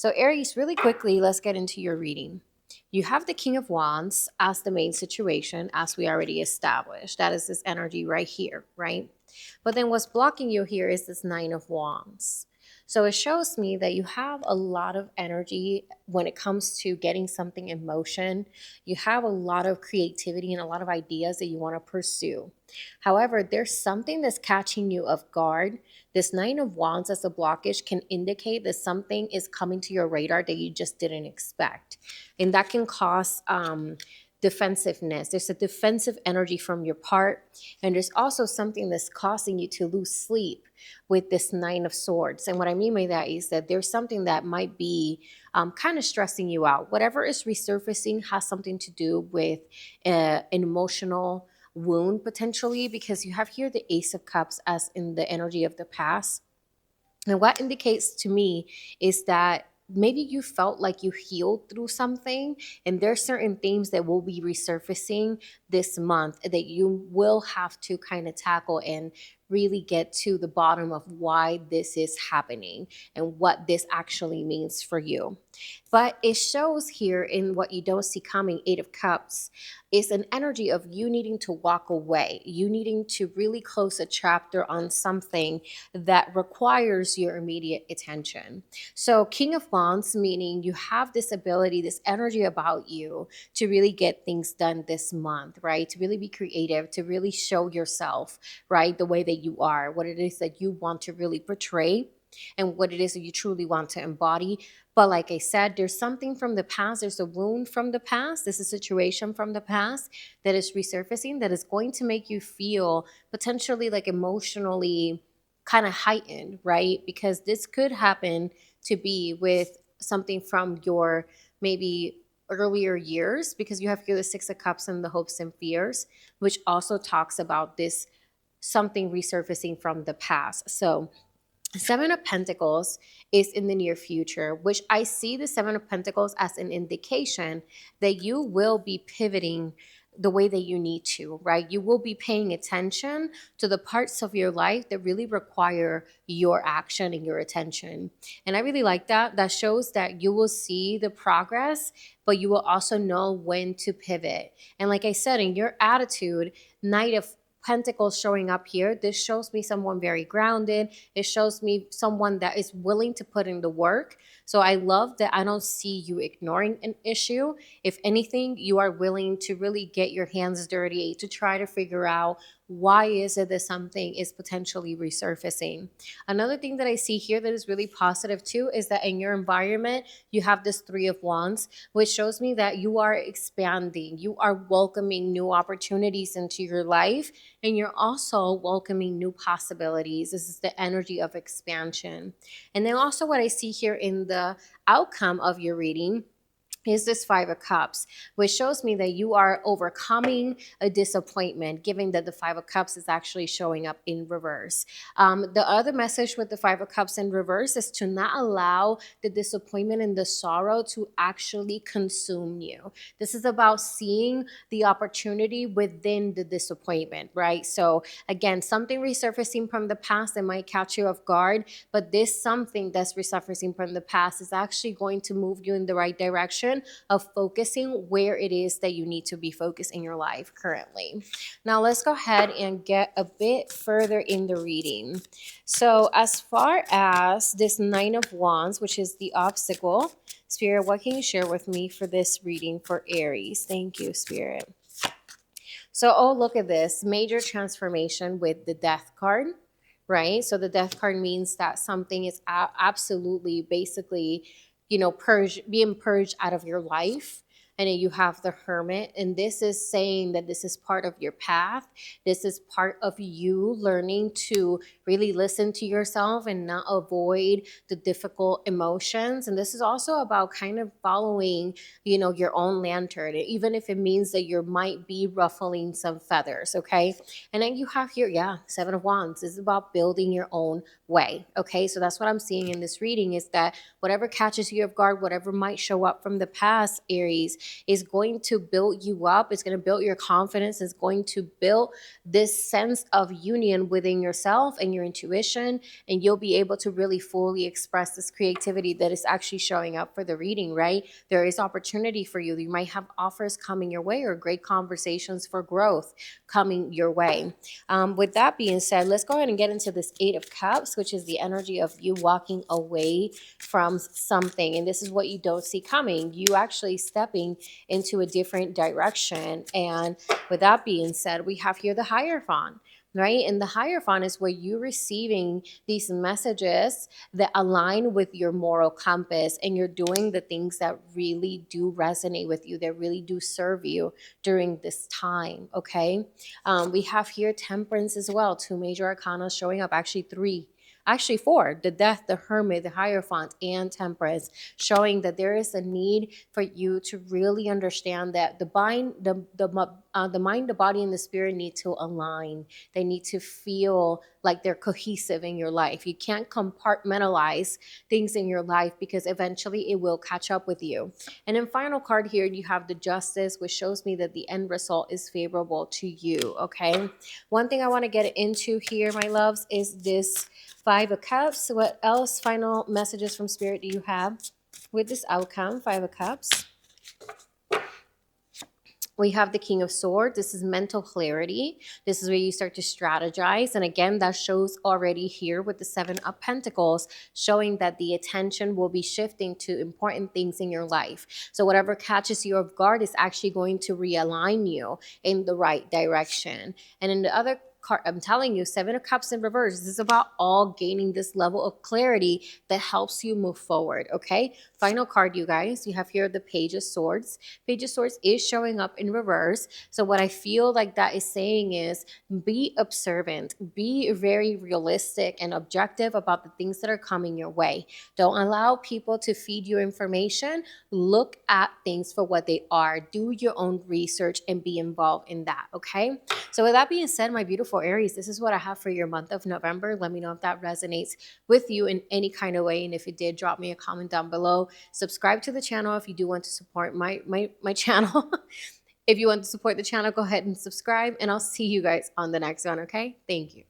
So, Aries, really quickly, let's get into your reading. You have the King of Wands as the main situation, as we already established. That is this energy right here, right? But then what's blocking you here is this Nine of Wands. So it shows me that you have a lot of energy when it comes to getting something in motion. You have a lot of creativity and a lot of ideas that you want to pursue. However, there's something that's catching you off guard. This Nine of Wands as a blockage can indicate that something is coming to your radar that you just didn't expect. And that can cause defensiveness. There's a defensive energy from your part. And there's also something that's causing you to lose sleep with this Nine of Swords. And what I mean by that is that there's something that might be kind of stressing you out. Whatever is resurfacing has something to do with an emotional wound potentially, because you have here the Ace of Cups as in the energy of the past. And what indicates to me is that maybe you felt like you healed through something, and there's certain themes that will be resurfacing this month that you will have to kind of tackle and really get to the bottom of why this is happening and what this actually means for you. But it shows here in what you don't see coming, Eight of Cups, is an energy of you needing to walk away, you needing to really close a chapter on something that requires your immediate attention. So, King of Wands, meaning you have this ability, this energy about you to really get things done this month, right? To really be creative, to really show yourself, right? The way that you are, what it is that you want to really portray, and what it is that you truly want to embody. But like I said, there's something from the past, there's a wound from the past, there's a situation from the past that is resurfacing that is going to make you feel potentially like emotionally kind of heightened, right? Because this could happen to be with something from your maybe earlier years, because you have here the Six of Cups and the hopes and fears, which also talks about this something resurfacing from the past. So Seven of Pentacles is in the near future, which I see the Seven of Pentacles as an indication that you will be pivoting the way that you need to, right? You will be paying attention to the parts of your life that really require your action and your attention. And I really like that. That shows that you will see the progress, but you will also know when to pivot. And like I said, in your attitude, Knight of Pentacles showing up here, this shows me someone very grounded. It shows me someone that is willing to put in the work. So I love that I don't see you ignoring an issue. If anything, you are willing to really get your hands dirty to try to figure out why is it that something is potentially resurfacing. Another thing that I see here that is really positive too is that in your environment, you have this Three of Wands, which shows me that you are expanding, you are welcoming new opportunities into your life, and you're also welcoming new possibilities. This is the energy of expansion. And then also what I see here in the outcome of your reading is this Five of Cups, which shows me that you are overcoming a disappointment, given that the Five of Cups is actually showing up in reverse. The other message with the Five of Cups in reverse is to not allow the disappointment and the sorrow to actually consume you. This is about seeing the opportunity within the disappointment, right? So again, something resurfacing from the past that might catch you off guard, but this something that's resurfacing from the past is actually going to move you in the right direction of focusing where it is that you need to be focused in your life currently. Now let's go ahead and get a bit further in the reading. So as far as this Nine of Wands, which is the obstacle, Spirit, what can you share with me for this reading for Aries? Thank you, Spirit. So, oh, look at this major transformation with the Death card, right? So the Death card means that something is absolutely basically, being purged out of your life. And then you have the Hermit, and this is saying that this is part of your path. This is part of you learning to really listen to yourself and not avoid the difficult emotions. And this is also about kind of following, your own lantern, even if it means that you might be ruffling some feathers, okay? And then you have here, Seven of Wands. This is about building your own way, okay? So that's what I'm seeing in this reading, is that whatever catches you off guard, whatever might show up from the past, Aries, is going to build you up. It's going to build your confidence. It's going to build this sense of union within yourself and your intuition, and you'll be able to really fully express this creativity that is actually showing up for the reading, right? There is opportunity for you. You might have offers coming your way or great conversations for growth coming your way. With that being said, let's go ahead and get into this Eight of Cups, which is the energy of you walking away from something. And this is what you don't see coming. You actually stepping into a different direction. And with that being said, we have here the Hierophant, right? And the Hierophant is where you're receiving these messages that align with your moral compass, and you're doing the things that really do resonate with you, that really do serve you during this time, okay? We have here Temperance as well, two major arcana showing up, actually three. Actually, four: the Death, the Hermit, the Hierophant, and Temperance, showing that there is a need for you to really understand that the mind, the body, and the spirit need to align. They need to feel like they're cohesive in your life. You can't compartmentalize things in your life because eventually it will catch up with you. And then final card here, you have the Justice, which shows me that the end result is favorable to you, okay? One thing I want to get into here, my loves, is this Five of Cups. What else final messages from Spirit do you have with this outcome, Five of Cups? We have the King of Swords. This is mental clarity. This is where you start to strategize. And again, that shows already here with the Seven of Pentacles, showing that the attention will be shifting to important things in your life. So whatever catches you off guard is actually going to realign you in the right direction. And in the other card, I'm telling you, Seven of Cups in reverse. This is about all gaining this level of clarity that helps you move forward, okay? Final card, you guys. You have here the Page of Swords. Page of Swords is showing up in reverse. So what I feel like that is saying is be observant, be very realistic and objective about the things that are coming your way. Don't allow people to feed you information. Look at things for what they are. Do your own research and be involved in that, okay? So with that being said, my beautiful Aries, this is what I have for your month of November. Let me know if that resonates with you in any kind of way. And if it did, drop me a comment down below. Subscribe to the channel if you do want to support my channel. If you want to support the channel, go ahead and subscribe. And I'll see you guys on the next one, okay? Thank you.